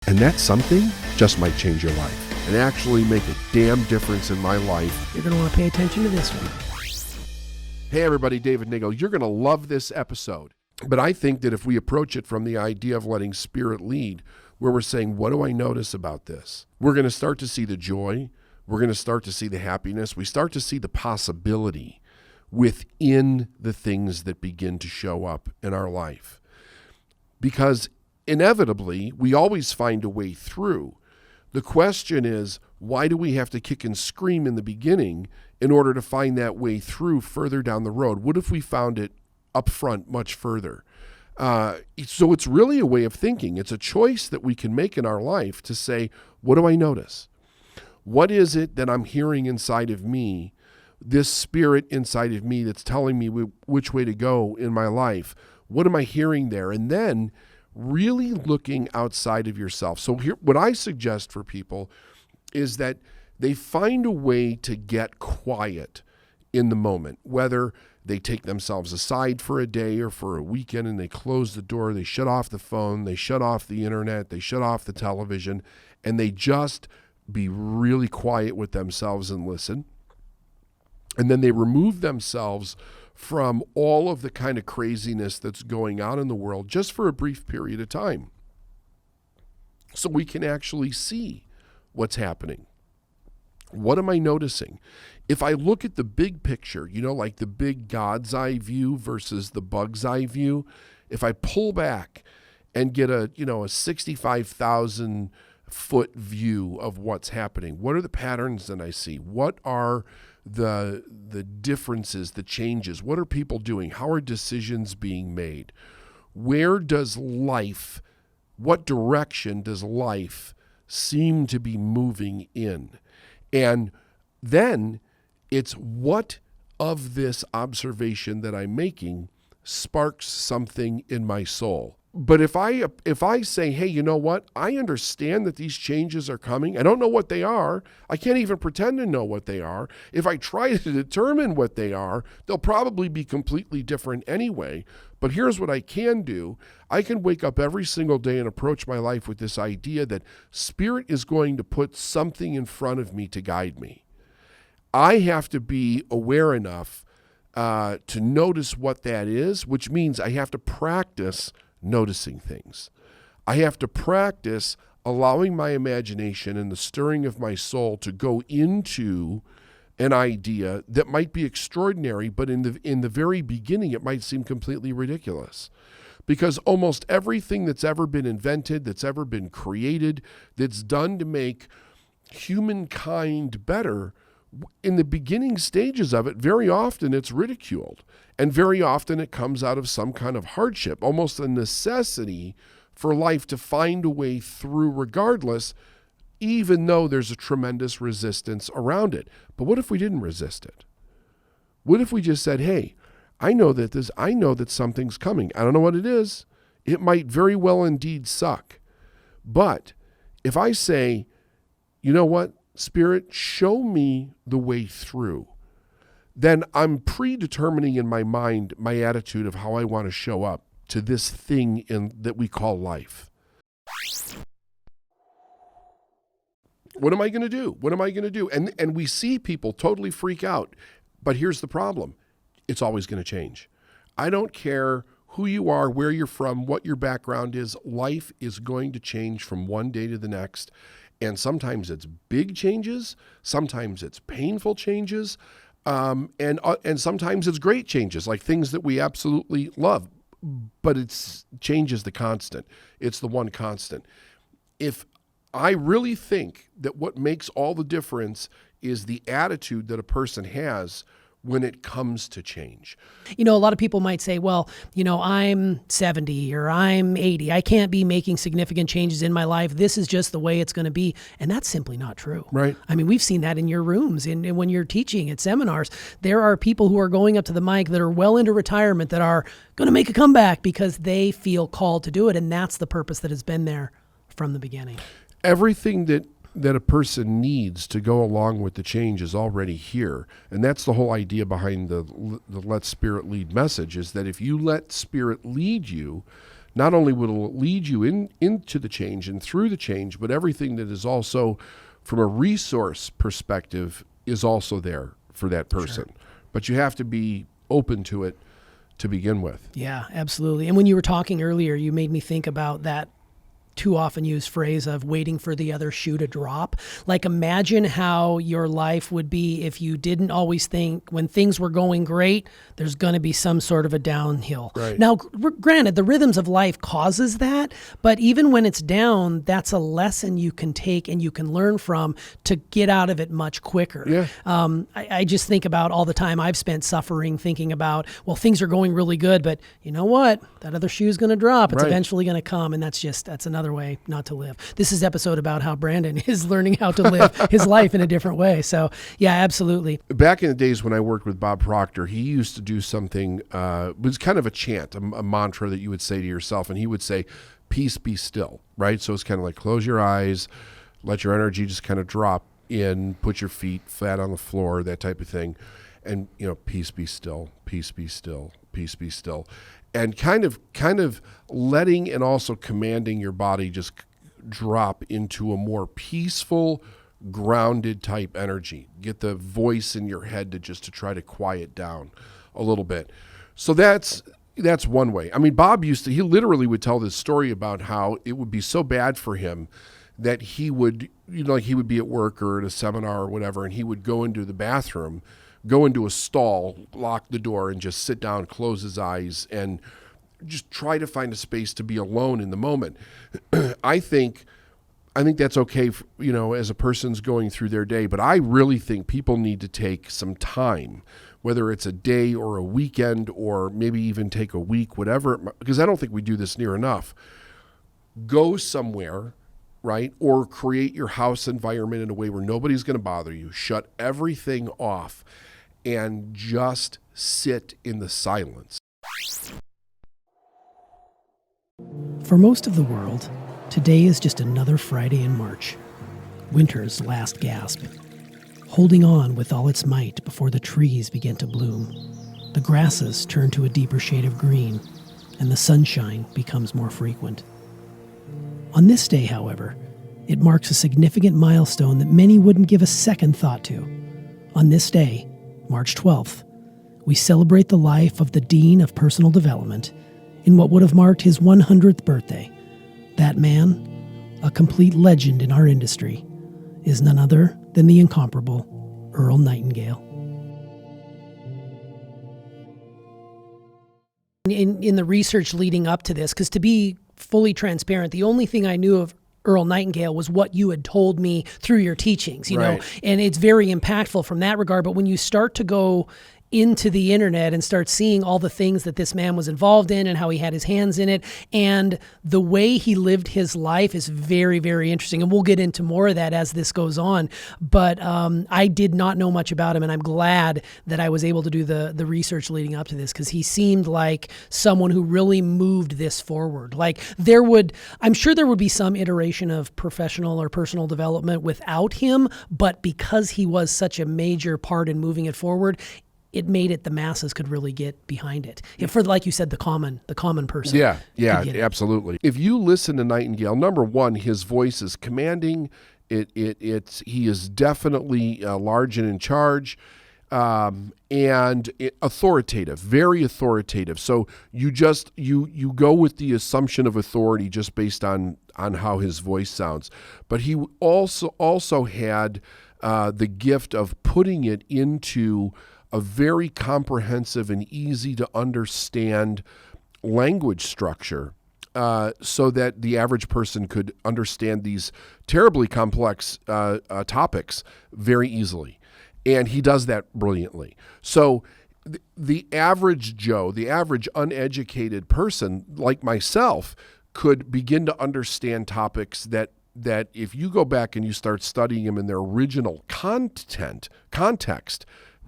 And that something just might change your life and actually make a damn difference in my life. You're going to want to pay attention to this one. Hey everybody, David Nagel. You're going to love this episode. But I think that if we approach it from the idea of letting Spirit lead, where we're saying, what do I notice about this? We're going to start to see the joy. We're going to start to see the happiness. We start to see the possibility within the things that begin to show up in our life. Because inevitably, we always find a way through. The question is, why do we have to kick and scream in the beginning in order to find that way through further down the road? What if we found it up front much further? So it's really a way of thinking. It's a choice that we can make in our life to say, what do I notice? What is it that I'm hearing inside of me, this spirit inside of me that's telling me which way to go in my life? What am I hearing there? And then really looking outside of yourself. So here, what I suggest for people is that they find a way to get quiet in the moment, whether they take themselves aside for a day or for a weekend and they close the door, they shut off the phone, they shut off the internet, they shut off the television, and they just be really quiet with themselves and listen. And then they remove themselves from all of the kind of craziness that's going on in the world just for a brief period of time, so we can actually see what's happening. What am I noticing? If I look at the big picture, like the big God's eye view versus the bug's eye view, if I pull back and get a 65,000 foot view of what's happening, what are the patterns that I see? What are the differences, the changes? What are people doing? How are decisions being made? What direction does life seem to be moving in? And then it's what of this observation that I'm making sparks something in my soul. But if I say, hey, you know what? I understand that these changes are coming. I don't know what they are. I can't even pretend to know what they are. If I try to determine what they are, they'll probably be completely different anyway. But here's what I can do. I can wake up every single day and approach my life with this idea that Spirit is going to put something in front of me to guide me. I have to be aware enough to notice what that is, which means I have to practice noticing things. I have to practice allowing my imagination and the stirring of my soul to go into an idea that might be extraordinary, but in the very beginning, it might seem completely ridiculous. Because almost everything that's ever been invented, that's ever been created, that's done to make humankind better, in the beginning stages of it, very often it's ridiculed. And very often it comes out of some kind of hardship, almost a necessity for life to find a way through regardless, even though there's a tremendous resistance around it. But what if we didn't resist it? What if we just said, hey, I know that something's coming. I don't know what it is. It might very well indeed suck. But if I say, you know what, Spirit, show me the way through, then I'm predetermining in my mind my attitude of how I want to show up to this thing that we call life. What am I going to do? What am I going to do? And we see people totally freak out. But here's the problem. It's always going to change. I don't care who you are, where you're from, what your background is. Life is going to change from one day to the next. And sometimes it's big changes. Sometimes it's painful changes. And sometimes it's great changes, like things that we absolutely love. But change is the constant. It's the one constant. If I really think that what makes all the difference is the attitude that a person has when it comes to change. A lot of people might say, well, I'm 70 or I'm 80. I can't be making significant changes in my life. This is just the way it's going to be. And that's simply not true. Right. I mean, we've seen that in your rooms and when you're teaching at seminars. There are people who are going up to the mic that are well into retirement that are going to make a comeback because they feel called to do it. And that's the purpose that has been there from the beginning. Everything that a person needs to go along with the change is already here. And that's the whole idea behind the Let Spirit Lead message, is that if you let Spirit lead you, not only will it lead you into the change and through the change, but everything that is also from a resource perspective is also there for that person. Sure. But you have to be open to it to begin with. Yeah, absolutely. And when you were talking earlier, you made me think about that too often used phrase of waiting for the other shoe to drop. Like, imagine how your life would be if you didn't always think when things were going great, there's going to be some sort of a downhill. Right. Now, granted, the rhythms of life causes that, but even when it's down, that's a lesson you can take and you can learn from to get out of it much quicker. Yeah. I just think about all the time I've spent suffering thinking about, well, things are going really good, but you know what? That other shoe is going to drop. It's eventually going to come, and that's another way not to live. This is episode about how Brandon is learning how to live his life in a different way. So yeah, absolutely. Back in the days when I worked with Bob Proctor, he used to do something, it was kind of a chant, a mantra that you would say to yourself, and he would say, peace, be still, right? So it's kind of like close your eyes, let your energy just kind of drop in, put your feet flat on the floor, that type of thing. And, peace, be still, peace, be still, peace, be still. And kind of letting and also commanding your body just drop into a more peaceful, grounded type energy. Get the voice in your head to try to quiet down a little bit. So that's one way. I mean, Bob he literally would tell this story about how it would be so bad for him that he would, like he would be at work or at a seminar or whatever, and he would go into the bathroom, go into a stall, lock the door, and just sit down, close his eyes, and just try to find a space to be alone in the moment. I think that's okay, as a person's going through their day, but I really think people need to take some time, whether it's a day or a weekend or maybe even take a week, whatever, because I don't think we do this near enough. Go somewhere, right? Or create your house environment in a way where nobody's going to bother you. Shut everything off and just sit in the silence. For most of the world, today is just another Friday in March, winter's last gasp, holding on with all its might before the trees begin to bloom. The grasses turn to a deeper shade of green, and the sunshine becomes more frequent. On this day, however, it marks a significant milestone that many wouldn't give a second thought to. On this day, March 12th, we celebrate the life of the Dean of Personal Development in what would have marked his 100th birthday. That man, a complete legend in our industry, is none other than the incomparable Earl Nightingale. In the research leading up to this, because to be fully transparent, the only thing I knew of Earl Nightingale was what you had told me through your teachings, know, and it's very impactful from that regard. But when you start to go into the internet and start seeing all the things that this man was involved in and how he had his hands in it, and the way he lived his life is very, very interesting. And we'll get into more of that as this goes on. But I did not know much about him, and I'm glad that I was able to do the research leading up to this, because he seemed like someone who really moved this forward. Like I'm sure there would be some iteration of professional or personal development without him, but because he was such a major part in moving it forward, it made it the masses could really get behind it. For, like you said, the common person. Yeah, absolutely. If you listen to Nightingale, number one, his voice is commanding. He is definitely large and in charge, and authoritative, very authoritative. So you go with the assumption of authority just based on how his voice sounds. But he also had the gift of putting it into a very comprehensive and easy to understand language structure, so that the average person could understand these terribly complex topics very easily. And he does that brilliantly. So the average Joe, the average uneducated person like myself, could begin to understand topics that if you go back and you start studying them in their original context,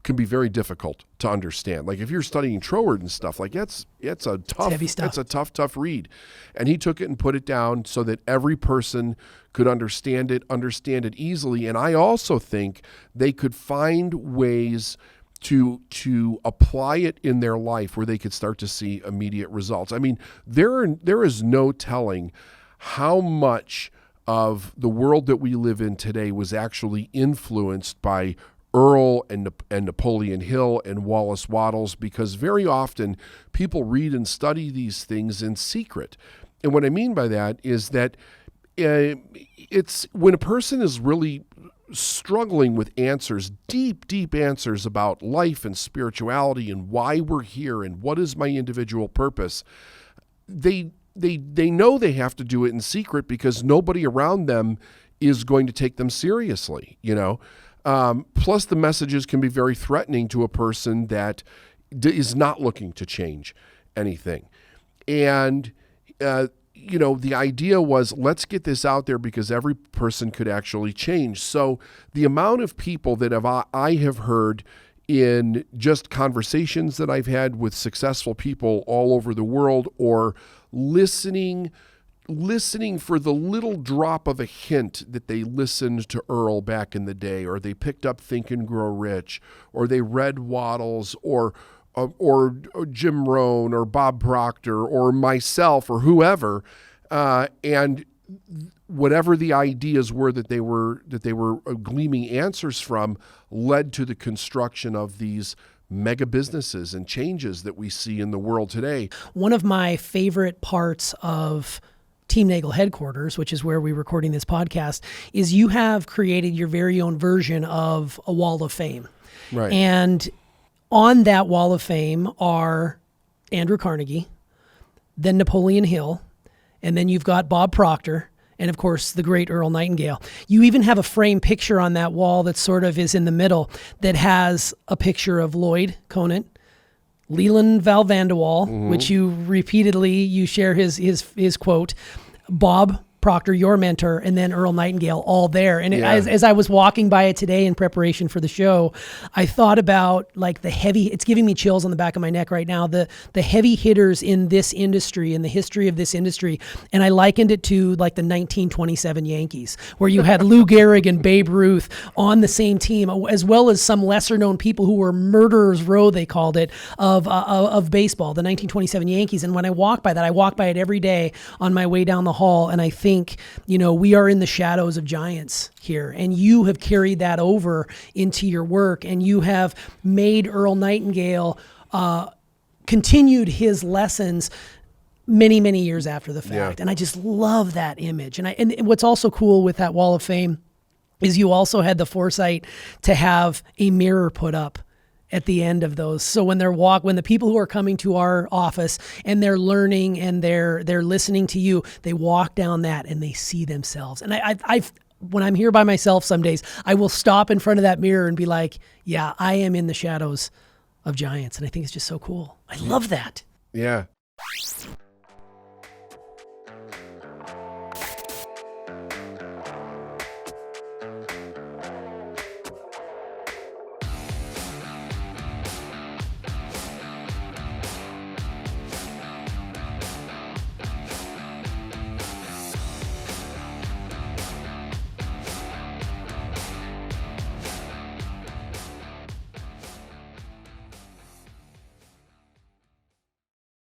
can be very difficult to understand. Like if you're studying Troward and stuff, like it's a tough read. And he took it and put it down so that every person could understand it easily. And I also think they could find ways to apply it in their life where they could start to see immediate results. I mean, there is no telling how much of the world that we live in today was actually influenced by Earl and Napoleon Hill and Wallace Wattles, because very often people read and study these things in secret. And what I mean by that is that it's when a person is really struggling with answers, deep answers about life and spirituality and why we're here and what is my individual purpose, they know they have to do it in secret because nobody around them is going to take them seriously, you know. Plus, the messages can be very threatening to a person that is not looking to change anything. And, the idea was, let's get this out there because every person could actually change. So the amount of people that I have heard in just conversations that I've had with successful people all over the world, or listening for the little drop of a hint that they listened to Earl back in the day, or they picked up Think and Grow Rich, or they read Wattles, or Jim Rohn, or Bob Proctor, or myself, or whoever, and whatever the ideas were that they were gleaming answers from, led to the construction of these mega businesses and changes that we see in the world today. One of my favorite parts of Team Nagel headquarters, which is where we're recording this podcast, is you have created your very own version of a wall of fame. Right. And on that wall of fame are Andrew Carnegie, then Napoleon Hill, and then you've got Bob Proctor, and of course the great Earl Nightingale. You even have a frame picture on that wall that sort of is in the middle that has a picture of Lloyd Conant, Leland Val Vanderwall, which you share his quote, Bob Proctor, your mentor, and then Earl Nightingale, all there. And as I was walking by it today in preparation for the show, I thought about like it's giving me chills on the back of my neck right now, the heavy hitters in this industry, in the history of this industry. And I likened it to like the 1927 Yankees, where you had Lou Gehrig and Babe Ruth on the same team, as well as some lesser known people who were murderers row, they called it, of baseball, the 1927 Yankees. And when I walk by that, I walk by it every day on my way down the hall, and I think, we are in the shadows of giants here, and you have carried that over into your work, and you have made Earl Nightingale continued his lessons many years after the fact. And I just love that image. And what's also cool with that wall of fame is you also had the foresight to have a mirror put up at the end of those. So when the people who are coming to our office and they're learning and they're listening to you, they walk down that and they see themselves. And I've when I'm here by myself some days, I will stop in front of that mirror and be like, yeah, I am in the shadows of giants. And I think it's just so cool. I love that. Yeah.